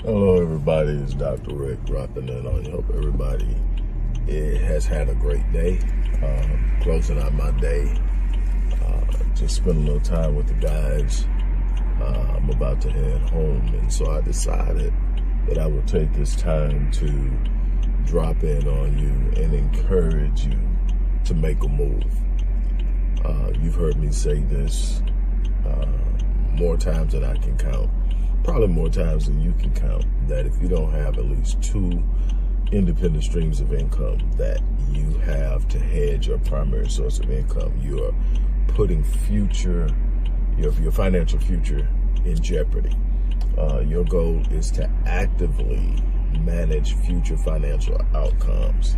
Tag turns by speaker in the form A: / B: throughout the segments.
A: Hello, everybody. It's Dr. Rick dropping in on you. Hope everybody has had a great day. Closing out my day. Just spent a little time with the guys. I'm about to head home, and so I decided that I would take this time to drop in on you and encourage you to make a move. You've heard me say this more times than I can count. Probably more times than you can count, that if you don't have at least 2 independent streams of income that you have to hedge your primary source of income, you are putting your financial future in jeopardy. Your goal is to actively manage future financial outcomes.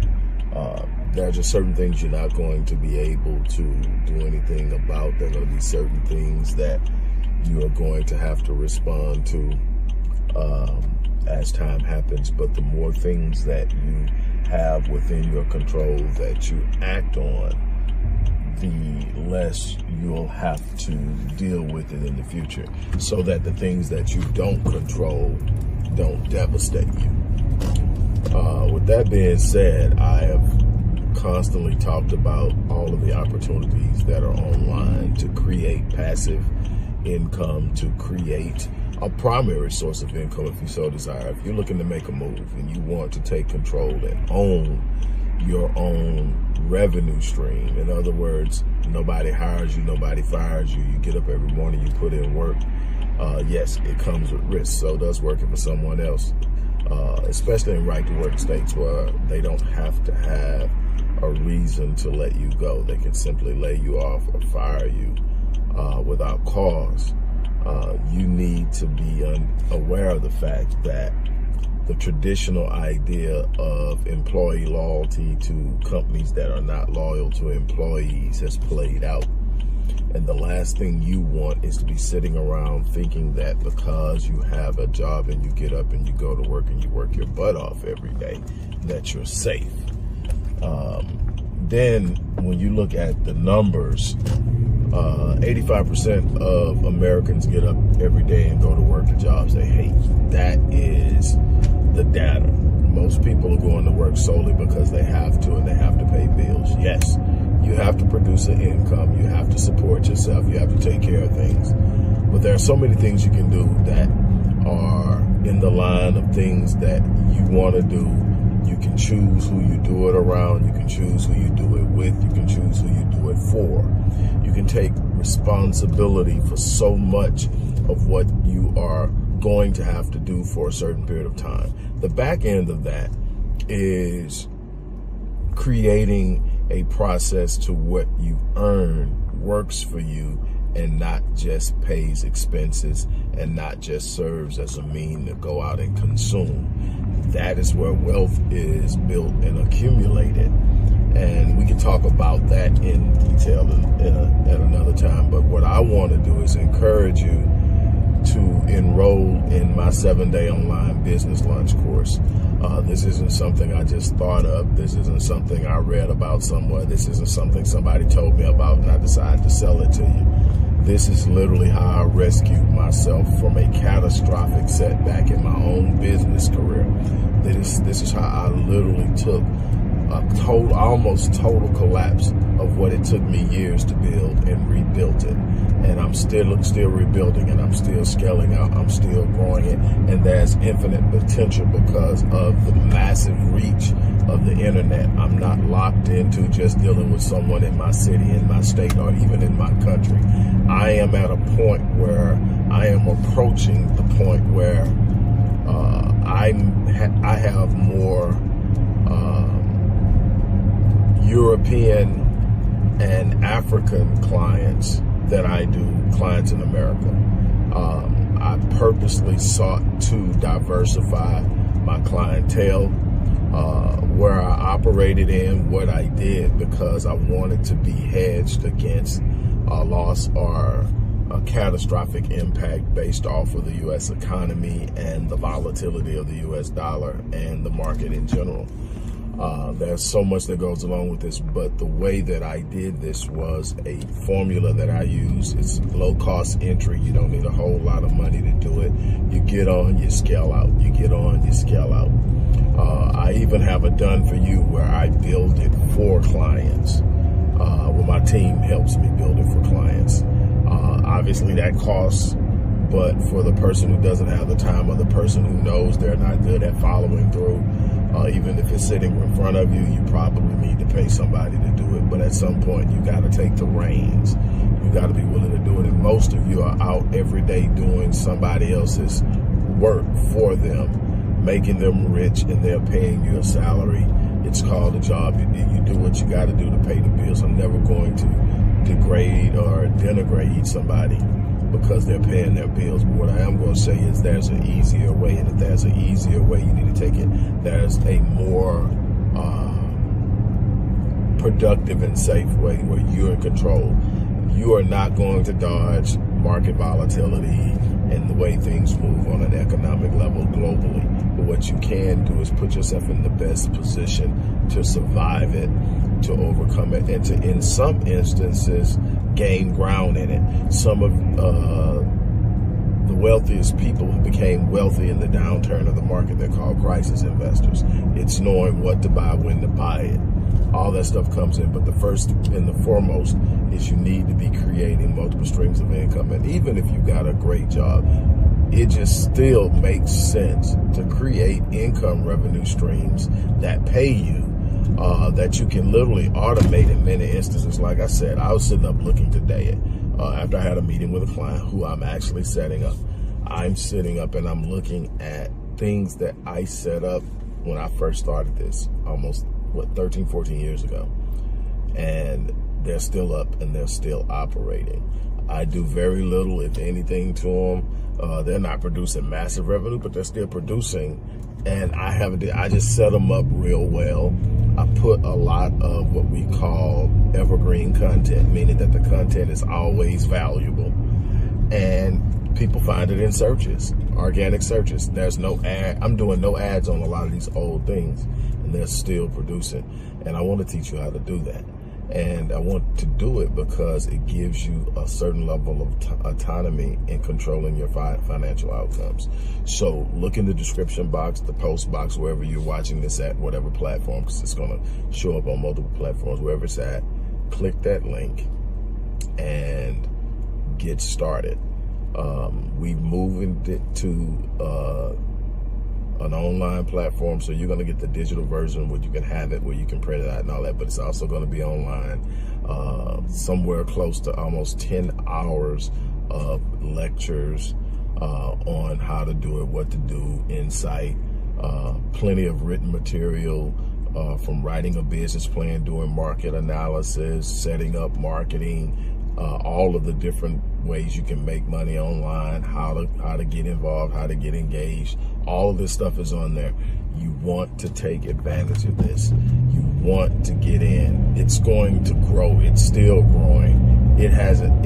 A: There are just certain things you're not going to be able to do anything about. There are going to be certain things that you are going to have to respond to as time happens. But the more things that you have within your control that you act on, the less you'll have to deal with it in the future, so that the things that you don't control don't devastate you. With that being said, I have constantly talked about all of the opportunities that are online to create passive income, to create a primary source of income if you so desire. If you're looking to make a move and you want to take control and own your own revenue stream, in other words, nobody hires you, nobody fires you, you get up every morning, you put in work. Yes, it comes with risk. So does working for someone else, especially in right-to-work states where they don't have to have a reason to let you go. They can simply lay you off or fire you without cause. You need to be aware of the fact that the traditional idea of employee loyalty to companies that are not loyal to employees has played out. And the last thing you want is to be sitting around thinking that because you have a job and you get up and you go to work and you work your butt off every day, that you're safe. Then when you look at the numbers, 85% of Americans get up every day and go to work for jobs they hate. That is the data. Most people are going to work solely because they have to, and they have to pay bills. Yes, you have to produce an income. You have to support yourself. You have to take care of things. But there are so many things you can do that are in the line of things that you want to do. You can choose who you do it around. You can choose who you do it with. You can choose who you do it for. You can take responsibility for so much of what you are going to have to do for a certain period of time. The back end of that is creating a process to what you earn works for you and not just pays expenses and not just serves as a mean to go out and consume. That is where wealth is built and accumulated. And we can talk about that in detail at another time. But what I want to do is encourage you to enroll in my 7-day online business lunch course. This isn't something I just thought of. This isn't something I read about somewhere. This isn't something somebody told me about and I decided to sell it to you. This is literally how I rescued myself from a catastrophic setback in my own business career. This is how I literally took a almost total collapse of what it took me years to build and rebuilt it. And I'm still rebuilding, and I'm still scaling out. I'm still growing it. And there's infinite potential because of the massive reach of the internet. I'm not locked into just dealing with someone in my city, in my state, or even in my country. I am at a point where I am approaching the point where I have more European and African clients than I do clients in America. I purposely sought to diversify my clientele, where I operated in, what I did, because I wanted to be hedged against a loss or a catastrophic impact based off of the U.S. economy and the volatility of the U.S. dollar and the market in general. There's so much that goes along with this, but the way that I did this was a formula that I use. It's low cost entry. You don't need a whole lot of money to do it. You get on, you scale out. You get on, you scale out. I even have a done for you where I build it for clients. Well, my team helps me build it for clients. Obviously that costs, but for the person who doesn't have the time or the person who knows they're not good at following through, even if it's sitting in front of you, you probably need to pay somebody to do it. But at some point, you got to take the reins. You got to be willing to do it. And most of you are out every day doing somebody else's work for them, making them rich, and they're paying you a salary. It's called a job. You do what you got to do to pay the bills. I'm never going to degrade or denigrate somebody because they're paying their bills. But what I am going to say is there's an easier way, and if there's an easier way, you need to take it. There's a more productive and safe way where you're in control. You are not going to dodge market volatility and the way things move on an economic level globally. But what you can do is put yourself in the best position to survive it, to overcome it, and to, in some instances, gain ground in it. Some of the wealthiest people who became wealthy in the downturn of the market, they're called crisis investors. It's knowing what to buy, when to buy it. All that stuff comes in, but the first and the foremost is you need to be creating multiple streams of income. And even if you've got a great job, it just still makes sense to create income revenue streams that pay you, that you can literally automate in many instances. Like I said, I was sitting up looking today after I had a meeting with a client who I'm actually setting up. I'm sitting up and I'm looking at things that I set up when I first started this almost 13, 14 years ago, and they're still up and they're still operating. I do very little, if anything, to them. They're not producing massive revenue, but they're still producing, and I just set them up real well. I put a lot of what we call evergreen content, meaning that the content is always valuable, and people find it in searches, organic searches. There's no ad. I'm doing no ads on a lot of these old things, and they're still producing. And I want to teach you how to do that. And I want to do it because it gives you a certain level of autonomy in controlling your financial outcomes. So look in the description box, the post box, wherever you're watching this at, whatever platform, because it's going to show up on multiple platforms, wherever it's at. Click that link and get started. We've moved it to an online platform, so you're going to get the digital version where you can have it, where you can print it out and all that, but it's also going to be online. Somewhere close to almost 10 hours of lectures on how to do it, what to do, insight, plenty of written material, from writing a business plan, doing market analysis, setting up marketing, all of the different ways you can make money online, how to get involved, how to get engaged. All of this stuff is on there. You want to take advantage of this. You want to get in. It's going to grow. It's still growing. It hasn't.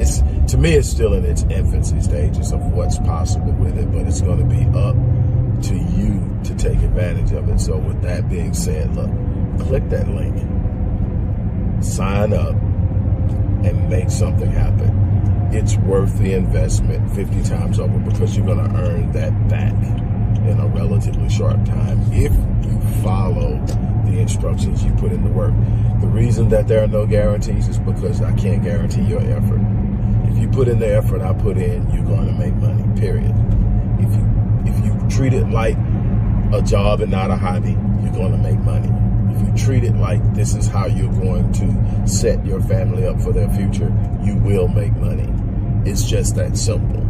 A: To me, it's still in its infancy stages of what's possible with it, but it's going to be up to you to take advantage of it. So with that being said, look, click that link, sign up, and make something happen. It's worth the investment 50 times over, because you're going to earn that back in a relatively short time if you follow the instructions you put in the work. The reason that there are no guarantees is because I can't guarantee your effort. If you put in the effort I put in, you're going to make money, period. If you treat it like a job and not a hobby, you're going to make money. If you treat it like this is how you're going to set your family up for their future, you will make money. It's just that simple.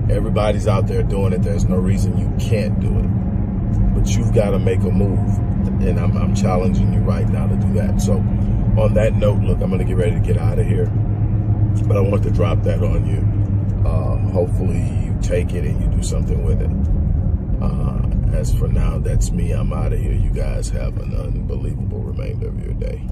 A: Everybody's out there doing it. There's no reason you can't do it. But you've got to make a move. And I'm challenging you right now to do that. So on that note, look, I'm going to get ready to get out of here. But I want to drop that on you. Hopefully you take it and you do something with it. As for now, that's me. I'm out of here. You guys have an unbelievable remainder of your day.